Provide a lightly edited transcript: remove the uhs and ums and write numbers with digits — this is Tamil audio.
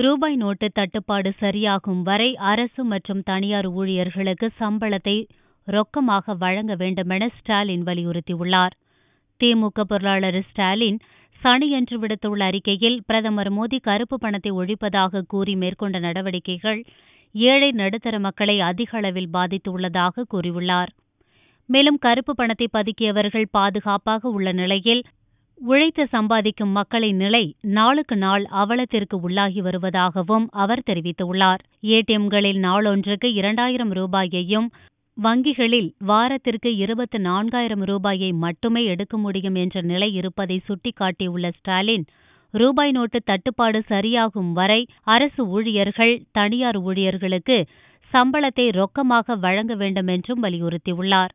ரூபாய் நோட்டு தட்டுப்பாடு சரியாகும் வரை அரசு மற்றும் தனியார் ஊழியர்களுக்கு சம்பளத்தை ரொக்கமாக வழங்க வேண்டுமென ஸ்டாலின் வலியுறுத்தியுள்ளார். திமுக பொருளாளர் ஸ்டாலின் சனியன்று விடுத்துள்ள அறிக்கையில் பிரதமர் மோடி கருப்பு பணத்தை ஒழிப்பதாக கூறி மேற்கொண்ட நடவடிக்கைகள் ஏழை நடுத்தர மக்களை அதிக அளவில் பாதித்துள்ளதாக கூறியுள்ளார். மேலும் கருப்பு பணத்தை பதுக்கியவர்கள் பாதுகாப்பாக உள்ள நிலையில் உழைத்து சம்பாதிக்கும் மக்களின் நிலை நாளுக்கு நாள் அவலத்திற்கு உள்ளாகி வருவதாகவும் அவர் தெரிவித்துள்ளார். ஏடிஎம்களில் நாளொன்றுக்கு 2000 ரூபாயையும் வங்கிகளில் வாரத்திற்கு 24,000 ரூபாயை மட்டுமே எடுக்க முடியும் என்ற நிலை இருப்பதை சுட்டிக்காட்டியுள்ள ஸ்டாலின், ரூபாய் நோட்டு தட்டுப்பாடு சரியாகும் வரை அரசு ஊழியர்கள், தனியார் ஊழியர்களுக்கு சம்பளத்தை ரொக்கமாக வழங்க வேண்டும் என்றும் வலியுறுத்தியுள்ளார்.